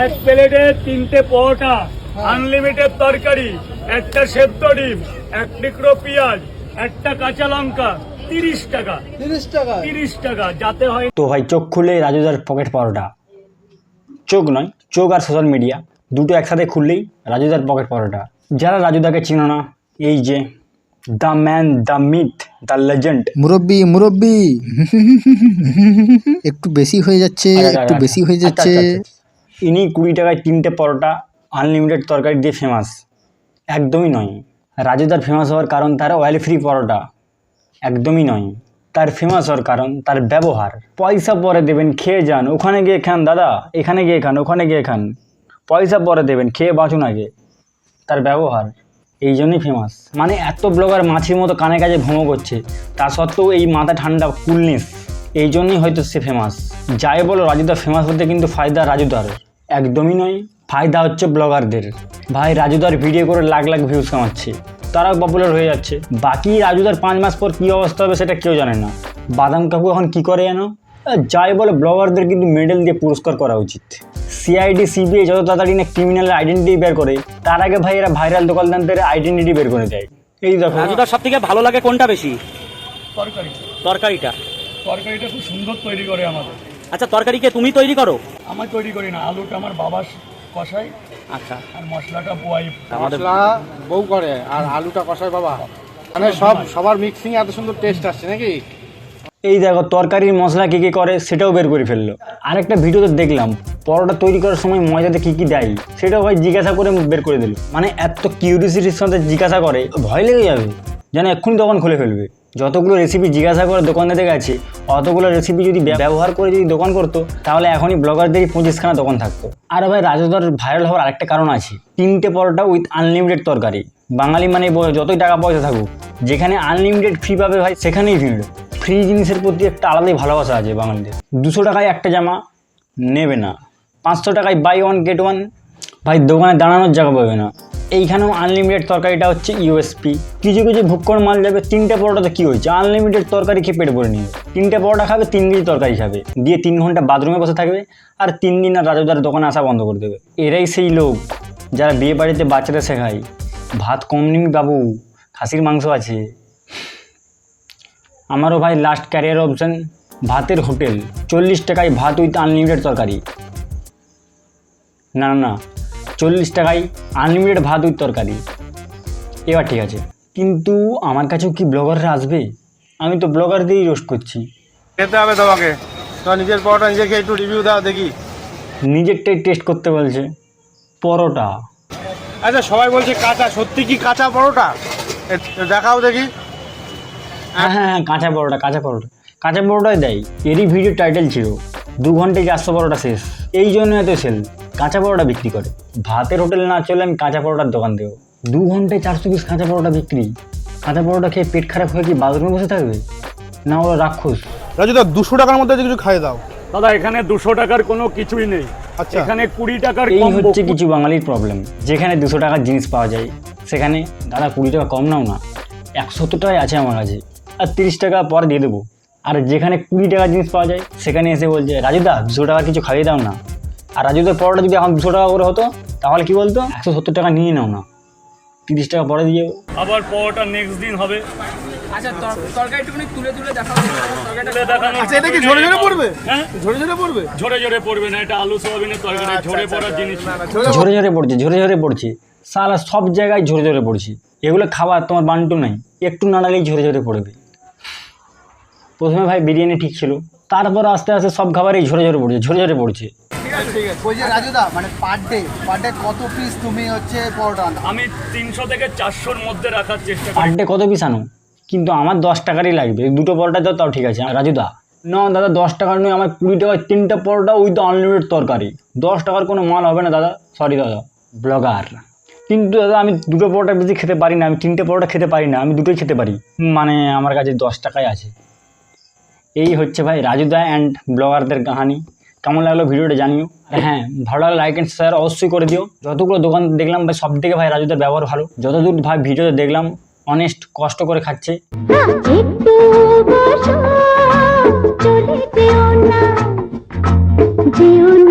এক প্লেটে 3টে পরোটা, আনলিমিটেড তরকারি, একটা সেদ্ধ ডিম, এক টুকরো পেঁয়াজ, একটা কাঁচা লঙ্কা, 30 টাকা। 30 টাকা যাতে হয়। তো ভাই চোখ খুললেই রাজুদার পকেট পরোটা, চোখ নয়, চোখ আর সোশ্যাল মিডিয়া দুটো একসাথে খুললেই রাজুদার পকেট পরোটা। যারা রাজুদাকে চিনো না, এই যে the man, the myth, the legend, মুরব্বি একটু বেশি হয়ে যাচ্ছে, একটু বেশি হয়ে যাচ্ছে। ইনি 20 টাকায় 3টে পরোটা আনলিমিটেড তরকারি দিয়ে ফেমাস। একদমই নয়। রাজুদার ফেমাস হওয়ার কারণ তার অয়েল ফ্রি পরোটা, একদমই নয়। তার ফেমাস হওয়ার কারণ তার ব্যবহার। পয়সা পরে দেবেন, খেয়ে যান, ওখানে গিয়ে খান দাদা, এখানে গিয়ে খান, ওখানে গিয়ে খান, পয়সা পরে দেবেন, খেয়ে বাঁচুন আগে। তার ব্যবহার এই জন্যই ফেমাস। মানে এত ব্লগার মাছির মতো কানে কাজে ভ্রমণ করছে, তা সত্ত্বেও এই মাথা ঠান্ডা কুলনেস, এই জন্যই হয়তো সে ফেমাস। যাই বলো, রাজুদা ফেমাস হতে কিন্তু ফায়দা রাজুদার একদমই নয়, ফায়দা হচ্ছে ব্লগারদের। ভাই রাজুদার ভিডিও করে লাখ লাখ ভিউজ কামাচ্ছে, তারাও পপুলার হয়ে যাচ্ছে। বাকি রাজুদার 5 মাস পর কী অবস্থা হবে সেটা কেউ জানে না। বাদাম কাকু এখন কী করে জানো? যাই বলে, ব্লগারদের কিন্তু মেডেল দিয়ে পুরস্কার করা উচিত। সিআইডি সিবিআই যত তাড়াতাড়ি না ক্রিমিনালের আইডেন্টিটি বের করে, তার আগে ভাই এরা ভাইরাল দোকানদারদের আইডেন্টিটি বের করে দেয়। এই দেখো, রাজুদার সব থেকে ভালো লাগে কোনটা বেশি? তরকারিটা খুব সুন্দর তৈরি করে আমাদের। আচ্ছা, তরকারিকে তুমি তৈরি করো? আমার তৈরি করি না, আলুটা আমার বাবা কষায়, আচ্ছা, আর মশলাটা বয়। মশলা বউ করে আর আলুটা কষায় বাবা। মানে সবার মিক্সিং এত সুন্দর টেস্ট আসছে নাকি? এই দেখো তরকারির মশলা কী কী করে সেটাও বের করে ফেললো। আরেকটা ভিডিওতে দেখলাম পরোটা তৈরি করার সময় ময়দাতে কী কী দেয় সেটাও ভাই জিজ্ঞাসা করে বের করে দিল। মানে এত কিউরিয়াসিটির সাথে জিজ্ঞাসা করে, ভয় লেগে যাবে যেন এক্ষুনি দোকান খুলে ফেলবে। যতগুলো রেসিপি জিজ্ঞাসা করে দোকানদারদের কাছে, অতগুলো রেসিপি যদি ব্যবহার করে যদি দোকান করতো, তাহলে এখনই ব্লগারদেরই 25খানা দোকান থাকতো। আর ভাই রাজুদার ভাইরাল হওয়ার আরেকটা কারণ আছে, 3টে পরোটা উইথ আনলিমিটেড তরকারি। বাঙালি মানে যতই টাকা পয়সা থাকুক, যেখানে আনলিমিটেড ফ্রি পাবে ভাই সেখানেই ভিড়। ফ্রি জিনিসের প্রতি একটা আলাদাই ভালোবাসা আছে বাঙালিদের। 200 টাকায় একটা জামা নেবে না, 500 টাকায় বাই ওয়ান গেট ওয়ান, ভাই দোকানে দাঁড়ানোর জায়গা পাবে না। এইখানেও আনলিমিটেড তরকারিটা হচ্ছে ইউএসপি। কিছু কিছু ভুক্কর মাল যাবে, 3টে পরোটাতে কী হয়েছে, আনলিমিটেড তরকারি খেয়ে পেট ভরে নিয়ে 3টে পরোটা খাবে, 3 কেজি তরকারি খাবে, দিয়ে 3 ঘন্টা বাথরুমে বসে থাকবে, আর 3 দিন আর রাজুদার দোকানে আসা বন্ধ করে দেবে। এরাই সেই লোক যারা বিয়ে বাড়িতে বাচ্চাদের শেখায়, ভাত কম নিবি বাবু, খাসির মাংস আছে। আমারও ভাই লাস্ট ক্যারিয়ার অপশান ভাতের হোটেল, 40 টাকায় ভাত উইথ আনলিমিটেড তরকারি। না না না, 40 টাকায় আনলিমিটেড ভাত উইথ তরকারি। এবার ঠিক আছে, কিন্তু আমার কাছেও কি ব্লগাররা আসবে? আমি তো ব্লগার দিয়েই রোস্ট করছি। খেতে হবে তোমাকে, তোমার নিজের পরোটা নিজে খেয়ে একটু রিভিউ দাও দেখি। নিজেরটাই টেস্ট করতে বলছে। পরোটা, আচ্ছা সবাই বলছে কাঁচা, সত্যি কি কাঁচা পরোটা? দেখাও দেখি। হ্যাঁ হ্যাঁ হ্যাঁ, কাঁচা পরোটা, কাঁচা পরোটাই দেয়। এরই ভিডিও টাইটেল ছিল 2 ঘন্টায় 400 পরোটা শেষ। এই জন্য এত সেল, কাঁচা পরোটা বিক্রি করে। ভাতের হোটেল না চলে আমি কাঁচা পরোটার দোকান দেবো। 2 ঘন্টায় 400 পিস কাঁচা পরোটা বিক্রি। কাঁচা পরোটা খেয়ে পেট খারাপ হয়ে কি বাথরুমে বসে থাকবে? না, ওরা রাক্ষস। রাজুদা 200 টাকার মধ্যে কিছু খাইয়ে দাও। দাদা এখানে 200 টাকার কোনো কিছুই নেই। আচ্ছা, এখানে 20 টাকার এই হচ্ছে কিছু বাঙালির প্রবলেম। যেখানে 200 টাকার জিনিস পাওয়া যায়, সেখানে দাদা 20 টাকা কম নাও না, 170 টাকায় আছে আমার কাছে, আর 30 টাকা পরে দিয়ে দেবো। আর যেখানে 20 টাকার জিনিস পাওয়া যায়, সেখানে এসে বলছে রাজুদা 200 টাকার কিছু খাইয়ে দাও না। আর রাজুদার পরোটা যদি এখন 200 টাকা করে হতো, তাহলে কি বলতো, 170 টাকা নিয়ে নাও না, 30 টাকা পরে দিয়ে যাবো। আবার পরোটা নেক্সট দিন হবে। আচ্ছা তরকারিটুকুনি তুলে দেখাও। আচ্ছা এটা কি ঝরে ঝরে পড়বে? হ্যাঁ, ঝরে ঝরে পড়বে? ঝরে পড়বে না, এটা আলু সোয়াবিনের তরকারি, ঝরে পড়ার জিনিস না। ঝরে পড়ছে সালা, সব জায়গায় ঝরে পড়ছে। এগুলো খাবার তোমার বান্টু নাই, একটু নাড়ালেই ঝরে পড়বে। প্রথমে ভাই বিরিয়ানি ঠিক ছিল, তারপর আস্তে আস্তে সব খাবারই ঝরে পড়ছে। ঠিক আছে। ওই যে রাজুদা, মানে পার ডে কত পিস তুমি হচ্ছে পরোটা আনো? আমি 300 থেকে 400-র মধ্যে রাখার চেষ্টা করি। পার ডে কত পিস আনো? কিন্তু আমার 10 টাকারই লাগবে, 2টো পরোটা দাও তাও ঠিক আছে। রাজুদা না দাদা, 10 টাকার নয়, আমার 20 টাকায় 3টা পরোটা উইথ আনলিমিটেড তরকারি। 10 টাকার কোনো মাল হবে না দাদা, সরি দাদা, ব্লগার। কিন্তু দাদা আমি 2টো পরোটা বেশি খেতে পারি না, আমি 3টে পরোটা খেতে পারি না, আমি 2টোই খেতে পারি। মানে আমার কাছে 10 টাকায় আছে। এই হচ্ছে ভাই রাজুদা অ্যান্ড ব্লগারদের কাহানি। কেমন লাগলো ভিডিওটা জানিও। আর হ্যাঁ, ভালো লাগলে লাইক অ্যান্ড শেয়ার অবশ্যই করে দিও। যতগুলো দোকান দেখলাম ভাই, সব থেকে ভাই রাজুদার ব্যবহার ভালো। যতদূর ভাই ভিডিওতে দেখলাম অনেস্ট, কষ্ট করে খাচ্ছে। একটু বসো, চলে যেও না, যেও না।